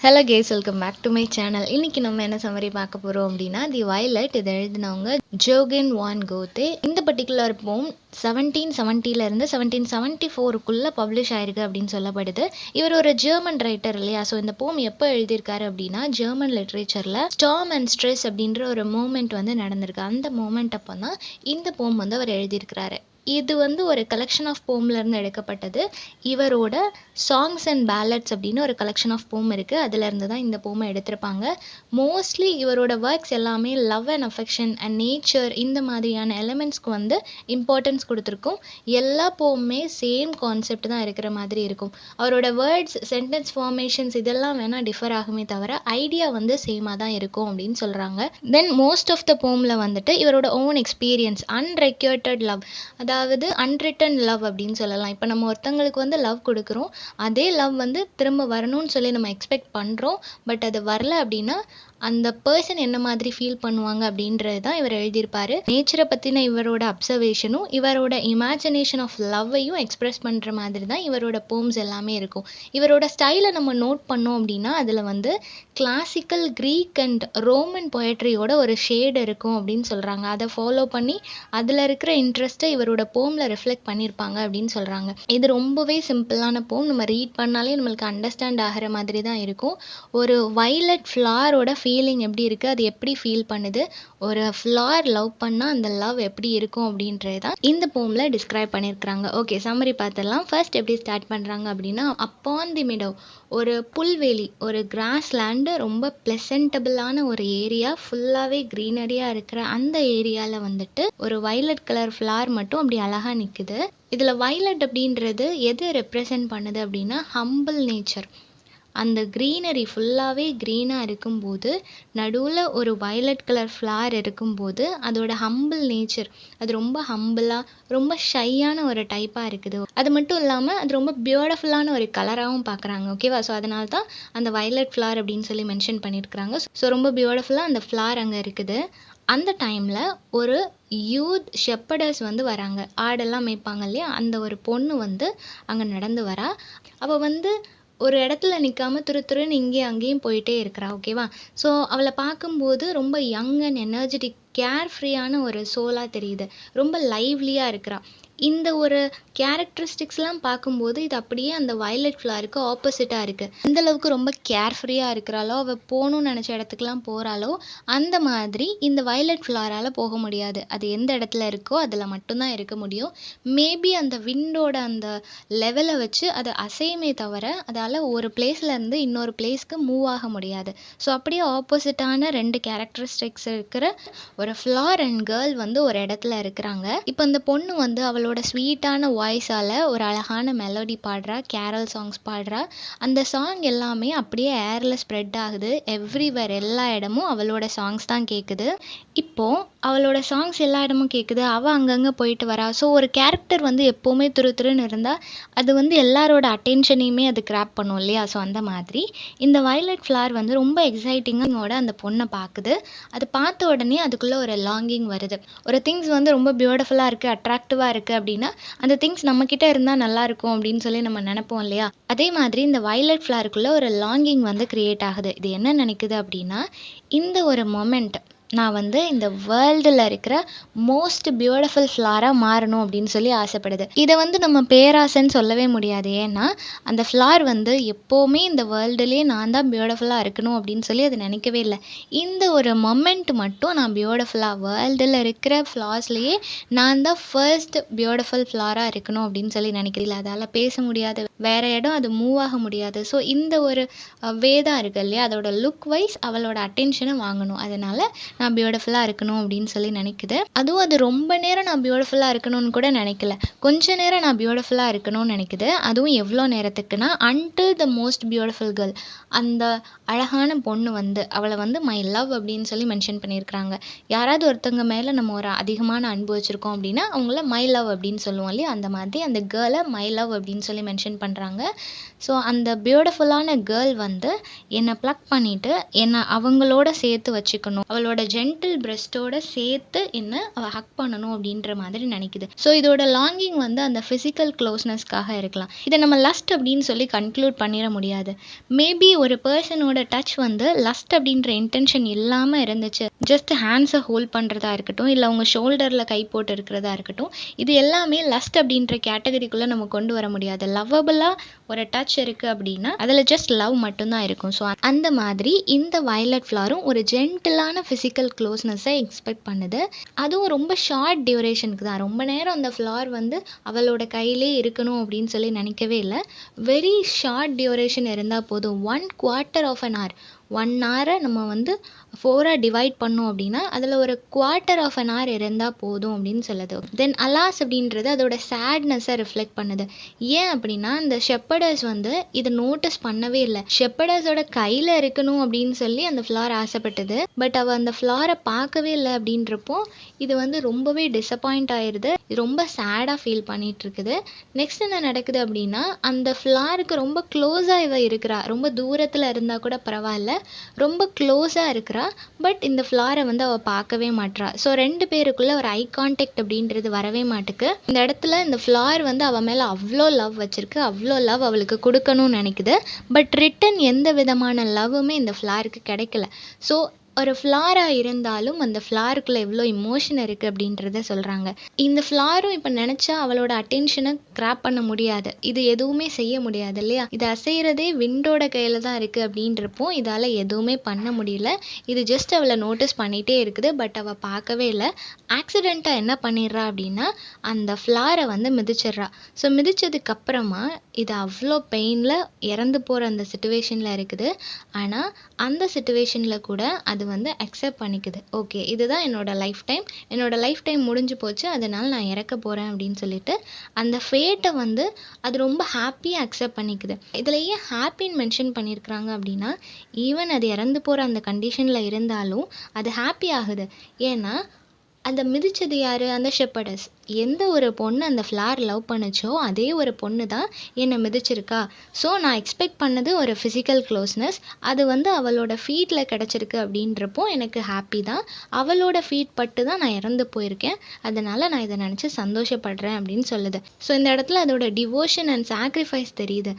Hello guys, welcome back to my channel. இன்னைக்கு நம்ம என்ன சம்மரி பார்க்க போகிறோம் அப்படின்னா, தி வயலட். இதை எழுதினவங்க ஜோகன் வான் கோத்தே. இந்த பர்டிகுலர் போம் 1770 1774 பப்ளிஷ் ஆயிருக்கு அப்படின்னு சொல்லப்படுது. இவர் ஒரு ஜெர்மன் ரைட்டர் இல்லையா? ஸோ இந்த போம் எப்போ எழுதியிருக்காரு அப்படின்னா, ஜெர்மன் லிட்ரேச்சரில் ஸ்டார்ம் அண்ட் ஸ்ட்ரெஸ் அப்படின்ற ஒரு மூமெண்ட் வந்து நடந்திருக்கு. அந்த மூமெண்ட் அப்போ தான் இந்த போம் வந்து அவர் எழுதியிருக்கிறாரு. இது வந்து ஒரு கலெக்ஷன் ஆஃப் போம்லேருந்து எடுக்கப்பட்டது. இவரோட சாங்ஸ் அண்ட் பேலட்ஸ் அப்படின்னு ஒரு கலெக்ஷன் ஆஃப் போம் இருக்குது. அதிலேருந்து தான் இந்த போமை எடுத்திருப்பாங்க. மோஸ்ட்லி இவரோட ஒர்க்ஸ் எல்லாமே love and affection and nature இந்த மாதிரியான எலிமெண்ட்ஸ்க்கு வந்து இம்பார்ட்டன்ஸ் கொடுத்துருக்கும். எல்லா போமுமே சேம் கான்செப்ட் தான் இருக்கிற மாதிரி இருக்கும். அவரோட வேர்ட்ஸ், சென்டென்ஸ் ஃபார்மேஷன்ஸ் இதெல்லாம் வேணால் டிஃபர் ஆகுமே தவிர ஐடியா வந்து சேமாக தான் இருக்கும் அப்படின்னு சொல்கிறாங்க. தென் மோஸ்ட் ஆஃப் த போமில் வந்துட்டு இவரோட ஓன் எக்ஸ்பீரியன்ஸ், அன்ரெக்யூட்டட் லவ், அதாவது அன்ரிட்டன் லவ் அப்படின்னு சொல்லலாம். இப்போ நம்ம ஒருத்தங்களுக்கு வந்து லவ் கொடுக்குறோம், அதே லவ் வந்து திரும்ப வரணும்னு சொல்லி நம்ம எக்ஸ்பெக்ட் பண்ணுறோம். பட் அது வரல அப்படின்னா அந்த பர்சன் என்ன மாதிரி ஃபீல் பண்ணுவாங்க அப்படின்றது தான் இவர் எழுதியிருப்பார். நேச்சரை பற்றின இவரோட அப்சர்வேஷனும் இவரோட இமேஜினேஷன் ஆஃப் லவ்வையும் எக்ஸ்ப்ரெஸ் பண்ணுற மாதிரி தான் இவரோட போம்ஸ் எல்லாமே இருக்கும். இவரோட ஸ்டைலை நம்ம நோட் பண்ணோம் அப்படின்னா அதில் வந்து கிளாசிக்கல் க்ரீக் அண்ட் ரோமன் பொயட்ரியோட ஒரு ஷேடு இருக்கும் அப்படின்னு சொல்கிறாங்க. அதை ஃபாலோ பண்ணி அதில் இருக்கிற இன்ட்ரெஸ்ட்டை இவரோட போமில் ரிஃப்ளெக்ட் பண்ணியிருப்பாங்க அப்படின்னு சொல்கிறாங்க. இது ரொம்பவே சிம்பிளான போம். நம்ம ரீட் பண்ணாலே நம்மளுக்கு அண்டர்ஸ்டாண்ட் ஆகிற மாதிரி தான் இருக்கும். ஒரு வயலட் ஃப்ளாரோட ஃபீலிங் எப்படி இருக்குது, அது எப்படி ஃபீல் பண்ணுது, ஒரு ஃப்ளார் லவ் பண்ணால் அந்த லவ் எப்படி இருக்கும் அப்படின்றது தான் இந்த போமில் டிஸ்கிரைப் பண்ணியிருக்கிறாங்க. ஓகே, சம்மரி பார்த்துடலாம். ஃபர்ஸ்ட் எப்படி ஸ்டார்ட் பண்ணுறாங்க அப்படின்னா, அப்பான் தி மிடோ, ஒரு புல்வெளி, ஒரு கிராஸ் லேண்டு, ரொம்ப ப்ளசன்டபிளான ஒரு ஏரியா, ஃபுல்லாகவே க்ரீனரியாக இருக்கிற அந்த ஏரியாவில் வந்துட்டு ஒரு வயலட் கலர் ஃப்ளார் மட்டும் அப்படி அழகாக நிற்குது. இதில் வயலட் அப்படின்றது எது ரெப்ரசன்ட் பண்ணுது அப்படின்னா, ஹம்பிள் நேச்சர். அந்த க்ரீனரி ஃபுல்லாகவே க்ரீனாக இருக்கும்போது நடுவில் ஒரு வயலட் கலர் ஃப்ளார் இருக்கும்போது அதோட ஹம்பிள் நேச்சர், அது ரொம்ப ஹம்பிளாக ரொம்ப ஷையான ஒரு டைப்பாக இருக்குது. அது மட்டும் இல்லாமல் அது ரொம்ப பியூட்டிஃபுல்லான ஒரு கலராகவும் பார்க்குறாங்க. ஓகேவா? ஸோ அதனால தான் அந்த வயலட் ஃப்ளார் அப்படின்னு சொல்லி மென்ஷன் பண்ணியிருக்கிறாங்க. ஸோ ரொம்ப பியூட்டிஃபுல்லாக அந்த ஃப்ளார் அங்கே இருக்குது. அந்த டைமில் ஒரு யூத் ஷெப்பர்டர்ஸ் வந்து வராங்க. ஆடெல்லாம் மேய்ப்பாங்க இல்லையா? அந்த ஒரு பொண்ணு வந்து அங்கே நடந்து வரா. அவள் வந்து ஒரு இடத்துல நிற்காம துருன்னு இங்கேயும் அங்கேயும் போயிட்டே இருக்கிறா. ஓகேவா? ஸோ அவளை பார்க்கும்போது ரொம்ப யங் அண்ட் எனர்ஜெட்டிக், கேர் ஃப்ரீயான ஒரு சோலாக தெரியுது. ரொம்ப லைவ்லியாக இருக்கிறா. இந்த ஒரு கேரக்டரிஸ்டிக்ஸ்லாம் பார்க்கும்போது இது அப்படியே அந்த வயலட் ஃப்ளாருக்கு ஆப்போசிட்டாக இருக்குது. அந்தளவுக்கு ரொம்ப கேர்ஃப்ரீயாக இருக்கிறாளோ, அவள் போகணுன்னு நினச்ச இடத்துக்குலாம் போகிறாளோ, அந்த மாதிரி இந்த வயலட் ஃப்ளாரால் போக முடியாது. அது எந்த இடத்துல இருக்கோ அதில் மட்டும்தான் இருக்க முடியும். மேபி அந்த விண்டோட அந்த லெவலை வச்சு அது அசையுமே தவிர அதால் ஒரு பிளேஸ்லேருந்து இன்னொரு பிளேஸ்க்கு மூவ் ஆக முடியாது. ஸோ அப்படியே ஆப்போசிட்டான ரெண்டு கேரக்டரிஸ்டிக்ஸ் இருக்கிற ஒரு ஃப்ளார் அண்ட் கேர்ள் வந்து ஒரு இடத்துல இருக்கிறாங்க. இப்போ அந்த பொண்ணு வந்து அவளோட ஸ்வீட்டான வாய்ஸால் ஒரு அழகான மெலோடி பாடுறா, கேரல் சாங்ஸ் பாடுறா. அந்த சாங் எல்லாமே அப்படியே ஏரில் ஸ்ப்ரெட் ஆகுது. எவ்ரிவேர், எல்லா இடமும் அவளோட சாங்ஸ் தான் கேட்குது. இப்போது அவளோட சாங்ஸ் எல்லா இடமும் கேட்குது, அவள் அங்கங்கே போயிட்டு வரா. ஸோ ஒரு கேரக்டர் வந்து எப்போவுமே துருன்னு இருந்தால் அது வந்து எல்லாரோட அட்டென்ஷனையுமே அது கிராப் பண்ணும் இல்லையா? ஸோ அந்த மாதிரி இந்த வயலட் ஃப்ளார் வந்து ரொம்ப எக்ஸைட்டிங்கோட அந்த பொண்ணை பார்க்குது. அது பார்த்த உடனே அதுக்குள்ளே ஒரு லாங்கிங் வருது. ஒரு திங்ஸ் வந்து ரொம்ப பியூட்டிஃபுல்லாக இருக்குது, அட்ராக்டிவாக இருக்குது அப்படின்னா அந்த திங்ஸ் நம்மக்கிட்ட இருந்தால் நல்லாயிருக்கும் அப்படின்னு சொல்லி நம்ம நினைப்போம் இல்லையா? அதே மாதிரி இந்த வயலட் ஃப்ளாருக்குள்ளே ஒரு லாங்கிங் வந்து க்ரியேட் ஆகுது. இது என்ன நினைக்குது அப்படின்னா, இந்த ஒரு மொமெண்ட் நான் வந்து இந்த வேர்ல்டில் இருக்கிற மோஸ்ட் பியூட்டிஃபுல் ஃப்ளாராக மாறணும் அப்படின்னு சொல்லி ஆசைப்படுது. இதை வந்து நம்ம பேராசைன்னு சொல்லவே முடியாது. ஏன்னா அந்த ஃப்ளார் வந்து எப்போவுமே இந்த வேர்ல்டுலேயே நான் தான் பியூட்டிஃபுல்லாக இருக்கணும் அப்படின்னு சொல்லி அது நினைக்கவே இல்லை. இந்த ஒரு மொமெண்ட் மட்டும் நான் பியூட்டிஃபுல்லாக, வேர்ல்டில் இருக்கிற ஃப்ளார்ஸ்லேயே நான் தான் ஃபர்ஸ்ட் பியூட்டிஃபுல் ஃப்ளாராக இருக்கணும் அப்படின்னு சொல்லி நினைக்கிறீங்களா? அதால் பேச முடியாது, வேறு இடம் அது மூவ் ஆக முடியாது. ஸோ இந்த ஒரு வே தான் இருக்குது இல்லையா? அதோட லுக் வைஸ் அவளோட அட்டென்ஷனை வாங்கணும். அதனால் நான் பியூட்டிஃபுல்லாக இருக்கணும் அப்படின்னு சொல்லி நினைக்குது. அதுவும் அது ரொம்ப நேரம் நான் பியூட்டிஃபுல்லாக இருக்கணும்னு கூட நினைக்கல. கொஞ்ச நேரம் நான் பியூட்டிஃபுல்லாக இருக்கணும்னு நினைக்குது. அதுவும் எவ்வளோ நேரத்துக்குன்னா, until the most beautiful girl, அந்த அழகான பொண்ணு வந்து அவளை வந்து மை லவ் அப்படின்னு சொல்லி மென்ஷன் பண்ணியிருக்கிறாங்க. யாராவது ஒருத்தவங்க மேலே நம்ம ஒரு அதிகமான அன்பு வச்சுருக்கோம் அப்படின்னா அவங்கள மை லவ் அப்படின்னு சொல்லுவோம் இல்லையா? அந்த மாதிரி அந்த கேர்ளை மை லவ் அப்படின்னு சொல்லி மென்ஷன் பண்ணுறாங்க. ஸோ அந்த பியூட்டிஃபுல்லான கேர்ள் வந்து என்னை ப்ளக் பண்ணிவிட்டு என்னை அவங்களோட சேர்த்து வச்சுக்கணும், அவளோட ஜென்டில் பிரஸ்ட்டோட சேர்த்து என்ன அவள் ஹக் பண்ணணும் அப்படின்ற மாதிரி நினைக்குது. ஸோ இதோட லாங்கிங் வந்து அந்த ஃபிசிக்கல் க்ளோஸ்னஸ்க்காக இருக்கலாம். இதை நம்ம லஸ்ட் அப்படின்னு சொல்லி கன்க்ளூட் பண்ணிட முடியாது. மேபி ஒரு பர்சனோட டச் வந்து லஸ்ட் அப்படின்ற இன்டென்ஷன் இல்லாமல் இருந்துச்சு, ஜஸ்ட் ஹேண்ட்ஸை ஹோல்ட் பண்ணுறதா இருக்கட்டும், இல்லை அவங்க ஷோல்டரில் கை போட்டு இருக்கிறதா இருக்கட்டும், இது எல்லாமே லஸ்ட் அப்படின்ற கேட்டகரிக்குள்ளே நம்ம கொண்டு வர முடியாது. லவ்வபுளாக ஒரு டச் இருக்குது அப்படின்னா அதில் ஜஸ்ட் லவ் மட்டும்தான் இருக்கும். ஸோ அந்த மாதிரி இந்த வயலட் ஃப்ளாரும் ஒரு ஜென்டிலான ஃபிசிக்கல் க்ளோஸ்னஸை எக்ஸ்பெக்ட் பண்ணுது. அதுவும் ரொம்ப ஷார்ட் டியூரேஷனுக்கு தான். ரொம்ப நேரம் அந்த ஃப்ளார் வந்து அவளோட கையிலே இருக்கணும் அப்படின்னு சொல்லி நினைக்கவே இல்லை. வெரி ஷார்ட் டியூரேஷன் இருந்தால் போதும். 1/4 ஆஃப் அன் ஹவர், 1 ஹவரை நம்ம வந்து 4ஆக டிவைட் பண்ணோம் அப்படின்னா அதில் ஒரு 1/4 ஆஃப் அன் ஹவர் இருந்தால் போதும் அப்படின்னு சொல்லுது. தென் அலாஸ் அப்படின்றது அதோட சேட்னஸை ரிஃப்ளெக்ட் பண்ணுது. ஏன் அப்படின்னா இந்த ஷெப்பர்டர்ஸ் வந்து இதை நோட்டீஸ் பண்ணவே இல்லை. ஷெப்பர்டர்ஸோட கையில் இருக்கணும் அப்படின்னு சொல்லி அந்த ஃப்ளார் ஆசைப்பட்டது. பட் அவள் அந்த ஃப்ளாரை பார்க்கவே இல்லை அப்படின்றப்போ இது வந்து ரொம்பவே டிசப்பாயிண்ட் ஆயிடுது. இது ரொம்ப சேடாக ஃபீல் பண்ணிட்டு இருக்குது. நெக்ஸ்ட் என்ன நடக்குது அப்படின்னா அந்த ஃப்ளாருக்கு ரொம்ப க்ளோஸாக இவ இருக்கிறா. ரொம்ப தூரத்தில் இருந்தால் கூட பரவாயில்ல, ரொம்ப க்ளோஸாக இருக்கிறா. பட் இந்த ஃப்ளாரை வந்து அவள் பார்க்கவே மாட்றா. ஸோ 2 பேருக்குள்ளே ஒரு ஐ கான்டாக்ட் அப்படின்றது வரவே மாட்டுக்கு. இந்த இடத்துல இந்த ஃப்ளார் வந்து அவள் மேலே அவ்வளோ லவ் வச்சிருக்கு, அவ்வளோ லவ் அவளுக்கு கொடுக்கணும்னு நினைக்குது. பட் ரிட்டன் எந்த விதமான லவ்வுமே இந்த ஃப்ளாருக்கு கிடைக்கல. ஸோ ஒரு ஃப்ளாராக இருந்தாலும் அந்த ஃப்ளாருக்குள்ளே எவ்வளோ இமோஷன் இருக்குது அப்படின்றத சொல்கிறாங்க. இந்த ஃப்ளாரும் இப்போ நினச்சா அவளோட அட்டென்ஷனை கிராப் பண்ண முடியாது. இது எதுவுமே செய்ய முடியாது இல்லையா? இது அசைகிறதே விண்டோட கையில் தான் இருக்குது அப்படின்றப்போ இதால் எதுவுமே பண்ண முடியல. இது ஜஸ்ட் அவளை நோட்டீஸ் பண்ணிகிட்டே இருக்குது. பட் அவள் பார்க்கவே இல்லை. ஆக்சிடெண்ட்டாக என்ன பண்ணிடுறா அப்படின்னா அந்த ஃப்ளாரை வந்து மிதிச்சிட்றா. ஸோ மிதிச்சதுக்கப்புறமா இது அவ்வளோ பெயினில் இறந்து போகிற அந்த சிச்சுவேஷனில் இருக்குது. ஆனால் அந்த சிச்சுவேஷனில் கூட அது வந்து அக்செப்ட் பண்ணிக்குது. ஓகே, இதுதான் என்னோட லைஃப் டைம் முடிஞ்சு போச்சு, அதனால் நான் இறக்க போகிறேன் அப்படின்னு சொல்லிட்டு அந்த ஃபேட்டை வந்து அது ரொம்ப ஹாப்பியாக அக்செப்ட் பண்ணிக்குது. இதில் ஏன் ஹாப்பின்னு மென்ஷன் பண்ணியிருக்கிறாங்க அப்படின்னா ஈவன் அது இறந்து போகிற அந்த கண்டிஷனில் இருந்தாலும் அது ஹாப்பி ஆகுது. ஏன்னா அந்த மிதிச்சது யார்? அந்த ஷெப்பர்டஸ். எந்த ஒரு பொண்ணு அந்த ஃப்ளார் லவ் பண்ணுச்சோ அதே ஒரு பொண்ணு தான் என்னை மிதிச்சிருக்கா. ஸோ நான் எக்ஸ்பெக்ட் பண்ணது ஒரு ஃபிசிக்கல் க்ளோஸ்னஸ், அது வந்து அவளோட ஃபீட்டில் கிடச்சிருக்கு அப்படின்றப்போ எனக்கு ஹாப்பி தான். அவளோட ஃபீட் பட்டு தான் நான் இறந்து போயிருக்கேன், அதனால் நான் இதை நினச்சி சந்தோஷப்படுறேன் அப்படின்னு சொல்லுது. ஸோ இந்த இடத்துல அதோட டிவோஷன் அண்ட் சாக்ரிஃபைஸ் தெரியுது.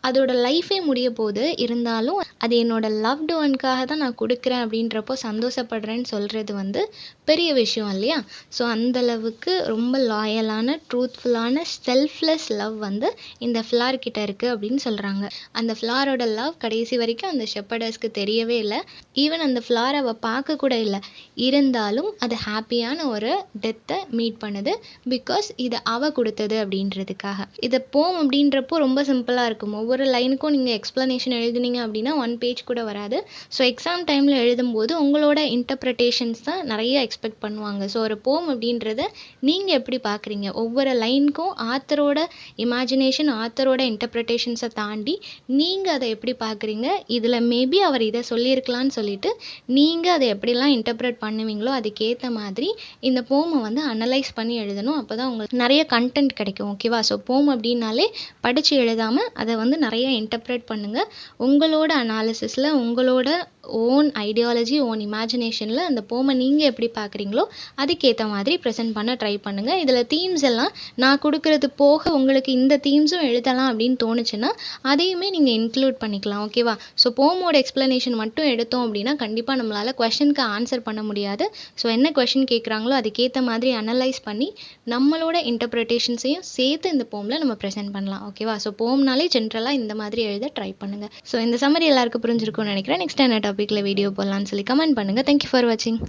அதோட லைஃபே முடிய போகுது, இருந்தாலும் அது என்னோட லவ்டு ஒன்க்காக தான் நான் கொடுக்குறேன் அப்படின்றப்போ சந்தோஷப்படுறேன்னு சொல்கிறது வந்து பெரிய விஷயம் இல்லையா? ஸோ அந்தளவுக்கு ரொம்ப லாயலான, ட்ரூத்ஃபுல்லான, செல்ஃப்லெஸ் லவ் வந்து இந்த ஃப்ளார் கிட்ட இருக்குது அப்படின்னு சொல்கிறாங்க. அந்த ஃப்ளாரோட லவ் கடைசி வரைக்கும் அந்த ஷெப்பர்டர்ஸ்க்கு தெரியவே இல்லை. ஈவன் அந்த ஃப்ளாரை அவள் பார்க்க கூட இல்லை. இருந்தாலும் அது ஹாப்பியான ஒரு டெத்தை மீட் பண்ணுது. பிகாஸ் இது அவள் கொடுத்தது அப்படின்றதுக்காக. இதை போம் அப்படின்றப்போ ரொம்ப சிம்பிளாக இருக்கும். ஒவ்வொரு லைனுக்கும் நீங்கள் எக்ஸ்ப்ளனேஷன் எழுதுனீங்க அப்படின்னா 1 பேஜ் கூட வராது. ஸோ எக்ஸாம் டைமில் எழுதும்போது உங்களோட இன்டர்ப்ரிட்டேஷன்ஸ் தான் நிறைய எக்ஸ்பெக்ட் பண்ணுவாங்க. ஸோ ஒரு போம் அப்படின்றத நீங்கள் எப்படி பார்க்குறீங்க? ஒவ்வொரு லைனுக்கும் ஆத்தரோட இமேஜினேஷன், ஆத்தரோட இன்டர்ப்ரிட்டேஷன்ஸை தாண்டி நீங்கள் அதை எப்படி பார்க்குறீங்க? இதில் மேபி அவர் இதை சொல்லியிருக்கலான்னு சொல்லிட்டு நீங்கள் அதை எப்படிலாம் இன்டர்ப்ரெட் பண்ணுவீங்களோ அதுக்கேற்ற மாதிரி இந்த போமை வந்து அனலைஸ் பண்ணி எழுதணும். அப்போ தான் உங்களுக்கு நிறைய கண்டென்ட் கிடைக்கும். ஓகேவா? ஸோ போம் அப்படின்னாலே படித்து எழுதாமல் அதை வந்து நிறைய இன்டர்ப்ரெட் பண்ணுங்கள். உங்களோட அனாலிசிஸில், உங்களோட ஓன் ஐடியாலஜி, ஓன் இமேஜினேஷனில் அந்த போமை நீங்கள் எப்படி பார்க்குறீங்களோ அதுக்கேற்ற மாதிரி ப்ரெசென்ட் பண்ண ட்ரை பண்ணுங்கள். இதில் தீம்ஸ் எல்லாம் நான் கொடுக்குறது போக உங்களுக்கு இந்த தீம்ஸும் எழுதலாம் அப்படின்னு தோணுச்சுன்னா அதையுமே நீங்கள் இன்க்ளூட் பண்ணிக்கலாம். ஓகேவா? ஸோ போமோட எக்ஸ்ப்ளனேஷன் மட்டும் எடுத்தோம் அப்படின்னா கண்டிப்பாக நம்மளால் கொஷனுக்கு ஆன்சர் பண்ண முடியாது. ஸோ என்ன கொஷின் கேட்குறாங்களோ அதுக்கேற்ற மாதிரி அனலைஸ் பண்ணி நம்மளோட இன்டர்ப்ரிட்டேஷன்ஸையும் சேர்த்து இந்த போமில் நம்ம ப்ரெசென்ட் பண்ணலாம். ஓகேவா? ஸோ போம்னாலே ஜென்ரலாக இந்த மாதிரி எழுத ட்ரை பண்ணுங்கள். ஸோ இந்த சம்மரி எல்லாருக்கும் புரிஞ்சிருக்கும்னு நினைக்கிறேன். நெக்ஸ்ட் என்ன டாப்பிக்கில் வீடியோ போடலான்னு சொல்லி கமெண்ட் பண்ணுங்கள். தேங்க்யூ ஃபார் வாட்சிங்.